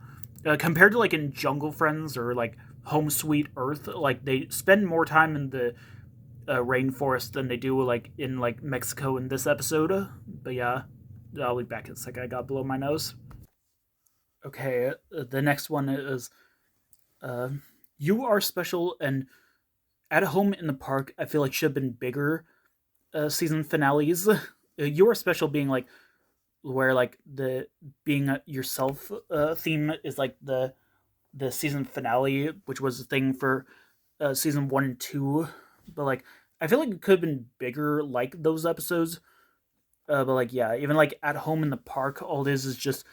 Speaker 1: Compared to like in Jungle Friends or like Home Sweet Earth, like they spend more time in the rainforest than they do like in like Mexico in this episode. But yeah, I'll be back in a second. I got blow my nose. Okay, the next one is uh, You Are Special and At Home in the Park. I feel like should have been bigger season finales. You Are Special being like where like the being yourself theme is like the season finale, which was a thing for season 1 and 2. But like I feel like it could have been bigger like those episodes. But like yeah, even like At Home in the Park, all it is just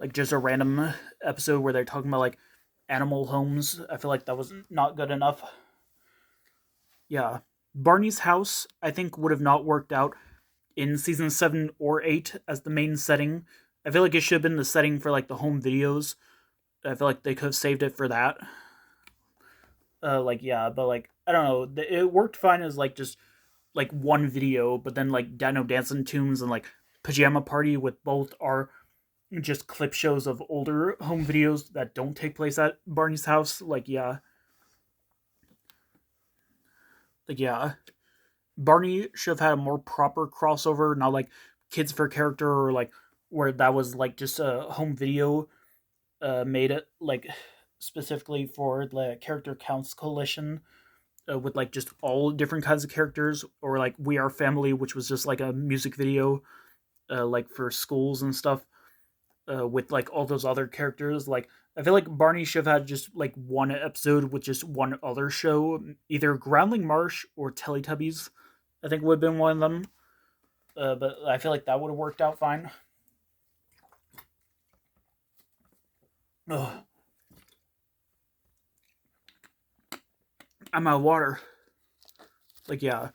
Speaker 1: like just a random episode where they're talking about like animal homes. I feel like that was not good enough. Yeah, Barney's house I think would have not worked out in season 7 or 8 as the main setting. I feel like it should have been the setting for like the home videos. I feel like they could have saved it for that. Like yeah, but like I don't know, it worked fine as like just like one video, but then like Dino Dancing Tunes and like Pajama Party with both are just clip shows of older home videos that don't take place at Barney's house. Like yeah, Barney should have had a more proper crossover, not like Kids for Character or like where that was like just a home video made it like specifically for the Character Counts Coalition with like just all different kinds of characters, or like We Are Family, which was just like a music video like for schools and stuff with like all those other characters. Like I feel like Barney should have had just like one episode with just one other show, either Groundling Marsh or Teletubbies. I think would have been one of them. But I feel like that would have worked out fine. Ugh. I'm out of water. Like, yeah.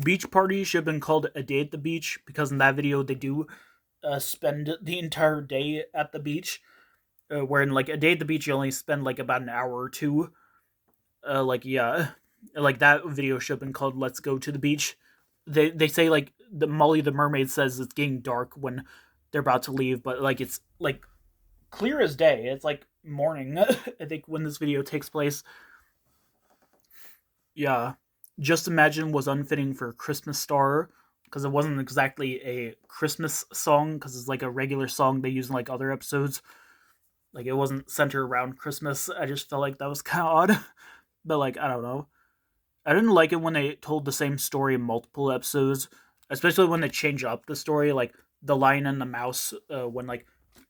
Speaker 1: Beach Party should have been called A Day at the Beach, because in that video they do spend the entire day at the beach. Where in like A Day at the Beach you only spend like about an hour or two. Like, yeah. Like that video should have been called Let's Go to the Beach. They say like the Molly the Mermaid says it's getting dark when they're about to leave, but like it's like clear as day. It's like morning, I think, when this video takes place. Yeah. Just Imagine was unfitting for Christmas Star because it wasn't exactly a Christmas song, because it's like a regular song they use in like other episodes. Like it wasn't centered around Christmas. I just felt like that was kind of odd. But like I don't know. I didn't like it when they told the same story in multiple episodes, especially when they change up the story, like the Lion and the Mouse. When like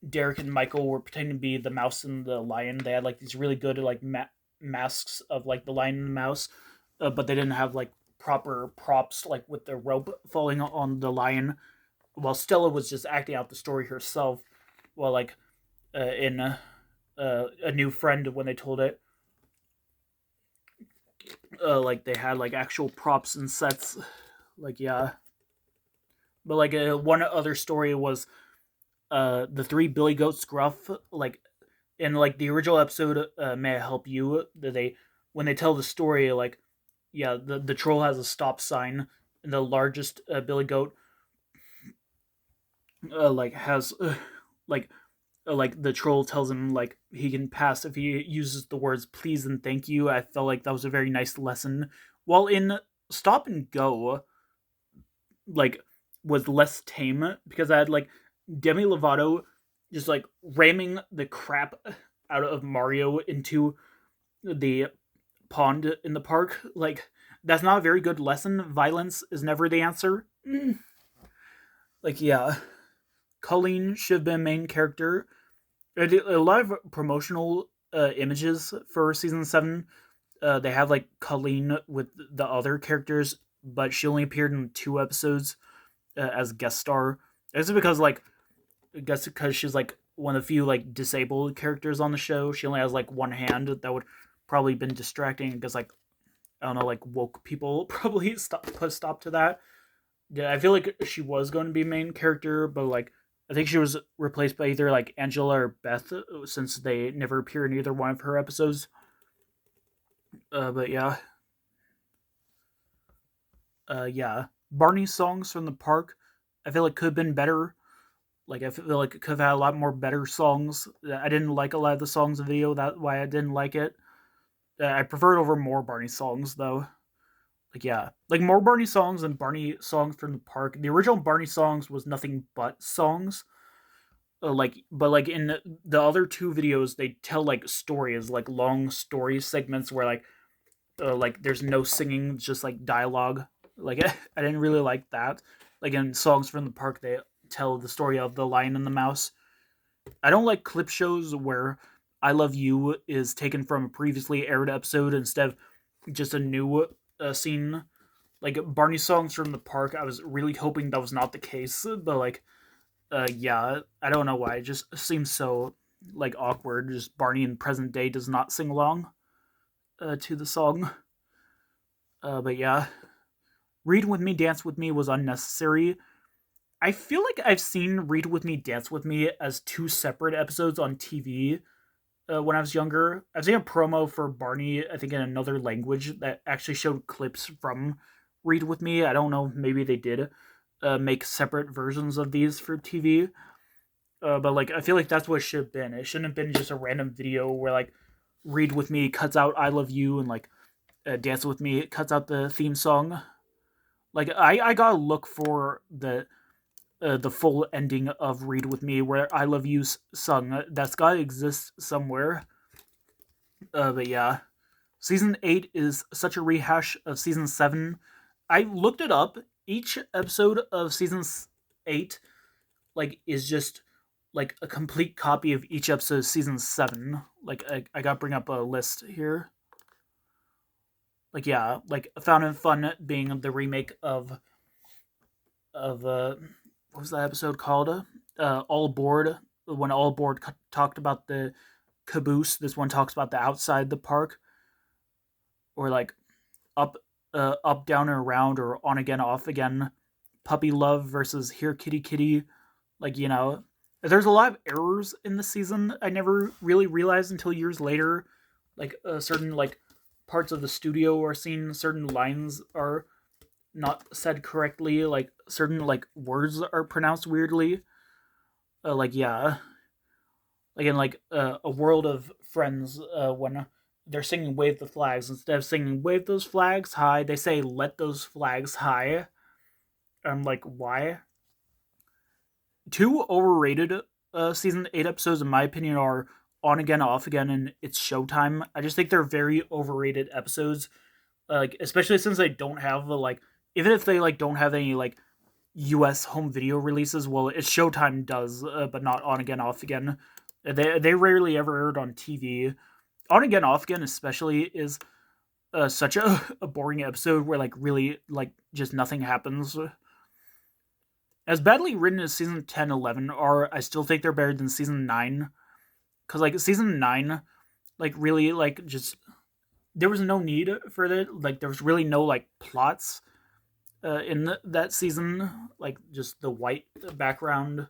Speaker 1: Derek and Michael were pretending to be the mouse and the lion, they had like these really good like masks of like the lion and the mouse, but they didn't have like proper props like with the rope falling on the lion, while Stella was just acting out the story herself. While like in A New Friend, when they told it, like they had like actual props and sets. Like yeah, but like one other story was the three Billy Goats Gruff. Like in like the original episode, May I Help You? They when they tell the story, like yeah, the troll has a stop sign, and the largest billy goat like has like like the troll tells him like he can pass if he uses the words please and thank you. I felt like that was a very nice lesson. While in Stop and Go, like was less tame because I had like Demi Lovato just like ramming the crap out of Mario into the pond in the park. Like that's not a very good lesson. Violence is never the answer. Like yeah, Colleen should have been main character. A lot of promotional images for season 7. They have like Colleen with the other characters, but she only appeared in 2 episodes as guest star. It's because like I guess because she's like one of the few like disabled characters on the show. She only has like one hand. That would probably been distracting because like I don't know, like woke people probably put a stop to that. Yeah, I feel like she was going to be main character, but like I think she was replaced by either like Angela or Beth since they never appear in either one of her episodes. But yeah, yeah. Barney's songs from the park, I feel like could have been better. Like I feel like it could have had a lot more better songs. I didn't like a lot of the songs in the video. That's why I didn't like it. I prefer it over more Barney songs though. Like yeah, like more Barney songs than Barney songs from the park. The original Barney songs was nothing but songs. Like but like in the other 2 videos, they tell like stories, like long story segments where like there's no singing, just like dialogue. Like I didn't really like that. Like in songs from the park, they tell the story of the lion and the mouse. I don't like clip shows where I Love You is taken from a previously aired episode instead of just a new scene. Like Barney songs from the park, I was really hoping that was not the case, but like, yeah, I don't know why. It just seems so like awkward. Just Barney in present day does not sing along to the song. But yeah, Read With Me, Dance With Me was unnecessary. I feel like I've seen Read With Me, Dance With Me as 2 separate episodes on TV when I was younger. I've seen a promo for Barney, I think in another language, that actually showed clips from Read With Me. I don't know, maybe they did make separate versions of these for TV. But like, I feel like that's what it should have been. It shouldn't have been just a random video where like Read With Me cuts out I Love You and like Dance With Me cuts out the theme song. Like, I gotta look for the full ending of Read With Me where I Love You's sung. That's gotta exist somewhere. But yeah. Season 8 is such a rehash of Season 7. I looked it up. Each episode of Season 8 like is just like a complete copy of each episode of Season 7. Like I gotta bring up a list here. Like yeah, like Found and Fun being the remake of what was that episode called? All Aboard. When All Aboard talked about the caboose, this one talks about the outside the park, or like up, up, down and around, or on again, off again. Puppy Love versus Here Kitty Kitty. Like you know, there's a lot of errors in the season. I never really realized until years later. Like certain like parts of the studio are seen, certain lines are not said correctly, like certain like words are pronounced weirdly. Like yeah, like in like a world of friends, when they're singing "Wave the Flags," instead of singing "Wave those flags high," they say "Let those flags high." I'm like, why? 2 overrated season 8 episodes, in my opinion, are On Again, Off Again, and It's Showtime. I just think they're very overrated episodes. Like especially since they don't have the like, even if they like don't have any like U.S. home video releases, well, it's Showtime does, but not On Again Off Again. They rarely ever aired on TV. On Again Off Again especially is such a boring episode where like really like just nothing happens. As badly written as season 10, 11 are, I still think they're better than season 9. Because like season 9, like really like just there was no need for it. Like there was really no like plots in that season. Like just the white background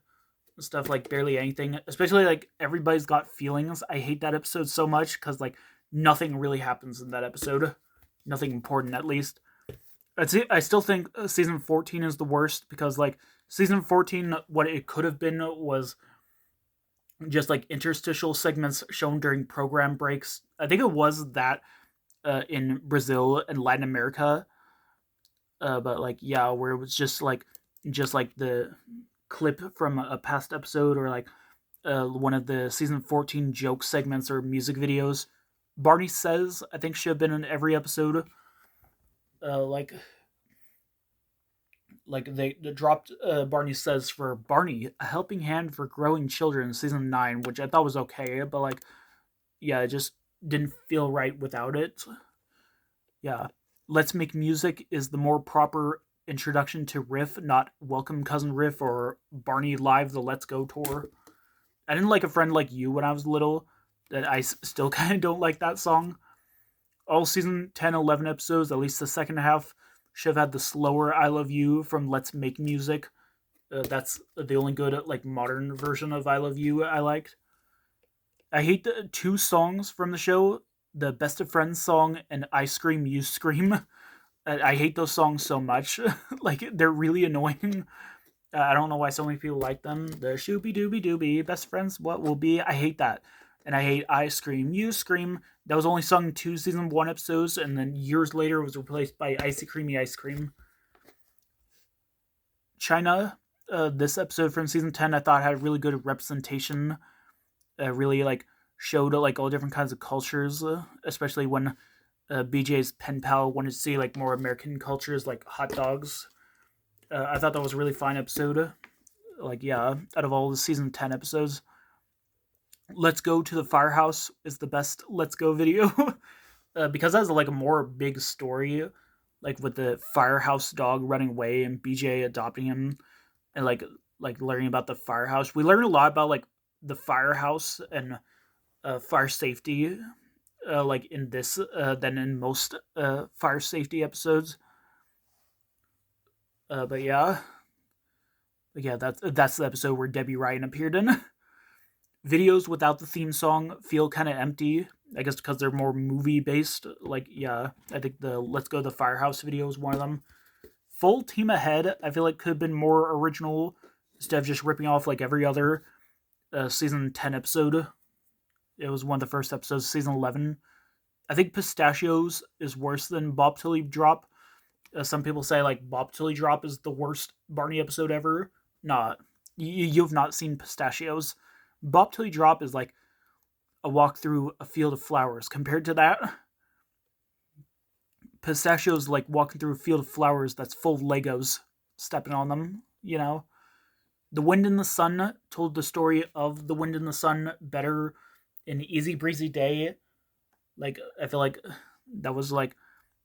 Speaker 1: stuff, like barely anything. Especially like Everybody's Got Feelings. I hate that episode so much because like nothing really happens in that episode. Nothing important, at least. I still think season 14 is the worst because, like, season 14, what it could have been was just like interstitial segments shown during program breaks. I think it was that in Brazil and Latin America, but like, yeah, where it was just like the clip from a past episode, or like one of the season 14 joke segments or music videos. Barney Says, I think, should have been in every episode. Uh, like they dropped Barney Says for Barney, a helping hand for growing children, season 9, which I thought was okay, but like, yeah, it just didn't feel right without it. Yeah. Let's Make Music is the more proper introduction to Riff, not Welcome Cousin Riff or Barney Live the Let's Go tour. I didn't like A Friend Like You when I was little, that I still kind of don't like that song. All season 10, 11 episodes, at least the second half, should have had the slower I Love You from Let's Make Music. That's the only good like modern version of I Love You I liked. I hate the two songs from the show, the Best of Friends song and I Scream You Scream. I hate those songs so much. Like, they're really annoying. I don't know why so many people like them. The Shooby Dooby Dooby, Best Friends, What Will Be. I hate that. And I hate I Scream You Scream. That was only sung in 2 season 1 episodes, and then years later was replaced by Icy Creamy Ice Cream. China, this episode from season 10, I thought had really good representation. Really, like, showed like all different kinds of cultures, especially when BJ's pen pal wanted to see like more American cultures, like hot dogs. I thought that was a really fine episode. Like, yeah, out of all the season 10 episodes, Let's Go to the Firehouse is the best Let's Go video. Because that's like a more big story, like with the firehouse dog running away and BJ adopting him, and like learning about the firehouse. We learned a lot about like the firehouse and fire safety, like in this than in most fire safety episodes. But yeah, that's the episode where Debbie Ryan appeared in. Videos without the theme song feel kind of empty. I guess because they're more movie based. Like, yeah, I think the Let's Go to the Firehouse video is one of them. Full Team Ahead, I feel like could have been more original instead of just ripping off like every other season 10 episode. It was one of the first episodes of season 11. I think Pistachios is worse than Bob Tilly Drop. Some people say like Bob Tilly Drop is the worst Barney episode ever. Nah, you've not seen Pistachios. Bob Tilly Drop is like a walk through a field of flowers. Compared to that, Pistachios like walking through a field of flowers that's full of Legos, stepping on them, you know? The Wind in the Sun told the story of the Wind in the Sun better in Easy Breezy Day. Like, I feel like that was like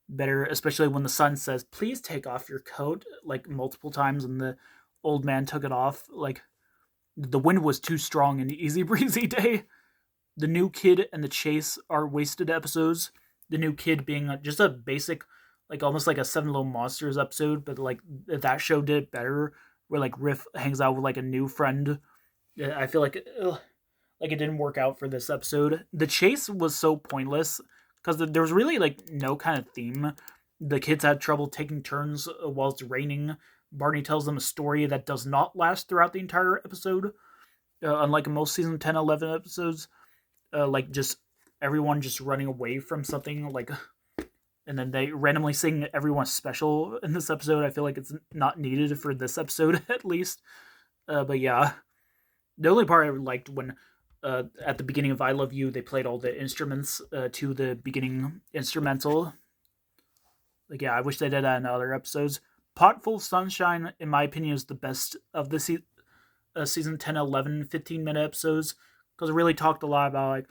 Speaker 1: better, especially when the sun says, please take off your coat, like multiple times, and the old man took it off. Like, the wind was too strong in Easy Breezy Day. The New Kid and the Chase are wasted episodes. The New Kid being just a basic, like almost like a Seven Little Monsters episode, but like that show did it better, where like Riff hangs out with like a new friend. I feel like it didn't work out for this episode. The chase was so pointless because there was really like no kind of theme. The kids had trouble taking turns while it's raining. Barney tells them a story that does not last throughout the entire episode. Unlike most season 10, 11 episodes, like just everyone just running away from something, like, and then they randomly sing everyone's special in this episode. I feel like it's not needed for this episode at least. But yeah, the only part I liked when at the beginning of I Love You, they played all the instruments to the beginning instrumental. Like, yeah, I wish they did that in other episodes. Potful Sunshine, in my opinion, is the best of the season 10, 11, 15-minute episodes, because it really talked a lot about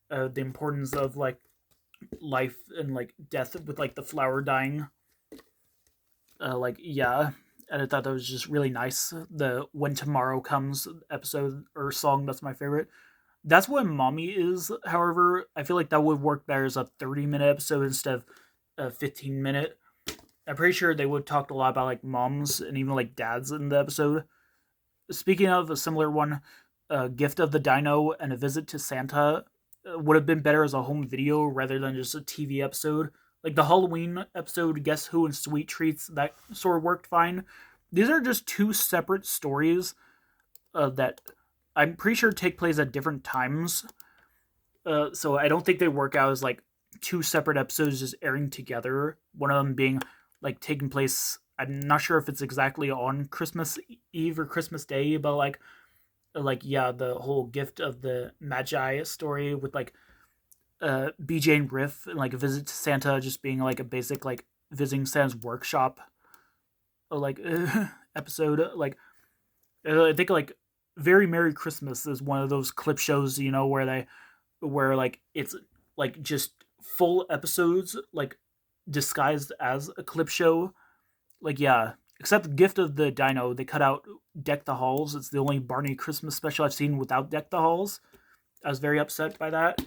Speaker 1: like the importance of like life and like death with like the flower dying. Like, yeah, and I thought that was just really nice. The When Tomorrow Comes episode or song, that's my favorite. That's What Mommy Is. However, I feel like that would work better as a 30-minute episode instead of a 15-minute. I'm pretty sure they would have talked a lot about like moms and even like dads in the episode. Speaking of a similar one, Gift of the Dino and A Visit to Santa would have been better as a home video rather than just a TV episode. Like the Halloween episode, Guess Who and Sweet Treats, that sort of worked fine. These are just two separate stories that I'm pretty sure take place at different times. So I don't think they work out as like two separate episodes just airing together. One of them being like taking place. I'm not sure if it's exactly on Christmas Eve or Christmas Day, but yeah, the whole gift of the Magi story with like BJ and Riff and like a visit to Santa just being like a basic like visiting Santa's workshop like episode. Like I think like Very Merry Christmas is one of those clip shows, where like it's like just full episodes like disguised as a clip show. Like yeah, except the Gift of the Dino, they cut out Deck the Halls. It's the only Barney Christmas special I've seen without Deck the Halls. I was very upset by that.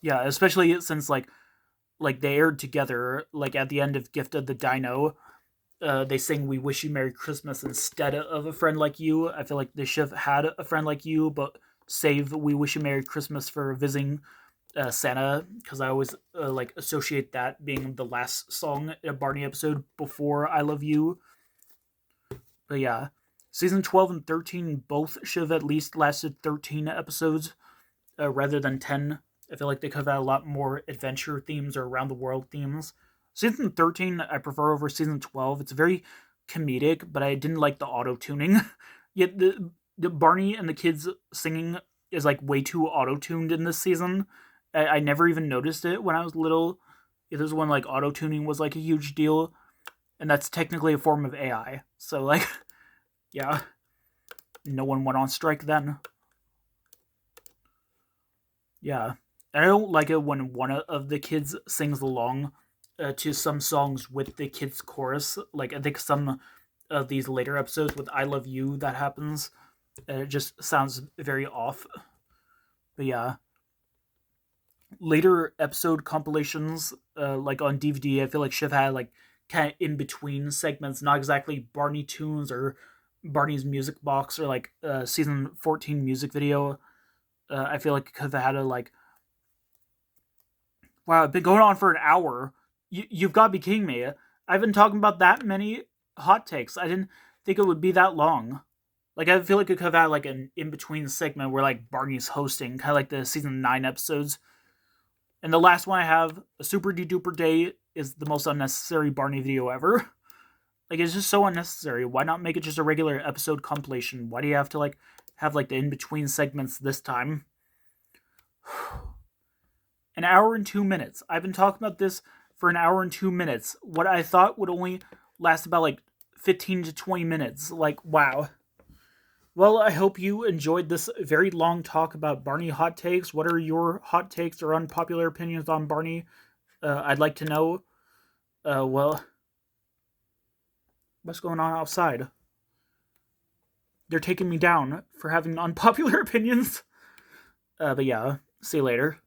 Speaker 1: Yeah, especially since like they aired together. Like at the end of Gift of the Dino, they sing "We Wish You Merry Christmas" instead of "A Friend Like You." I feel like they should have had "A Friend Like You," but save "We Wish You Merry Christmas" for visiting Santa, because I always like associate that being the last song in a Barney episode before "I Love You." But yeah, season 12 and 13 both should have at least lasted 13 episodes rather than 10. I feel like they could have had a lot more adventure themes or around the world themes. Season 13 I prefer over season 12. It's very comedic, but I didn't like the auto tuning. Yet the Barney and the kids singing is like way too auto tuned in this season. I never even noticed it when I was little. It was when like auto tuning was like a huge deal, and that's technically a form of AI. So like, yeah, no one went on strike then. Yeah, and I don't like it when one of the kids sings along to some songs with the kids' chorus. Like I think some of these later episodes with "I Love You" that happens. It just sounds very off. But yeah, later episode compilations, like on DVD, I feel like should have had like kind of in between segments, not exactly Barney tunes or Barney's music box or like season 14 music video. I feel like it could have had a like, wow, I've been going on for an hour. You've got to be kidding me. I've been talking about that many hot takes. I didn't think it would be that long. Like I feel like it could have had like an in between segment where like Barney's hosting, kind of like the season 9 episodes. And the last one I have, a Super Duper Day, is the most unnecessary Barney video ever. Like it's just so unnecessary. Why not make it just a regular episode compilation? Why do you have to like have like the in between segments this time? An hour and 2 minutes. I've been talking about this for an hour and 2 minutes. What I thought would only last about like 15 to 20 minutes. Like, wow. Well, I hope you enjoyed this very long talk about Barney Hot Takes. What are your hot takes or unpopular opinions on Barney? I'd like to know. Well, what's going on outside? They're taking me down for having unpopular opinions. But yeah, see you later.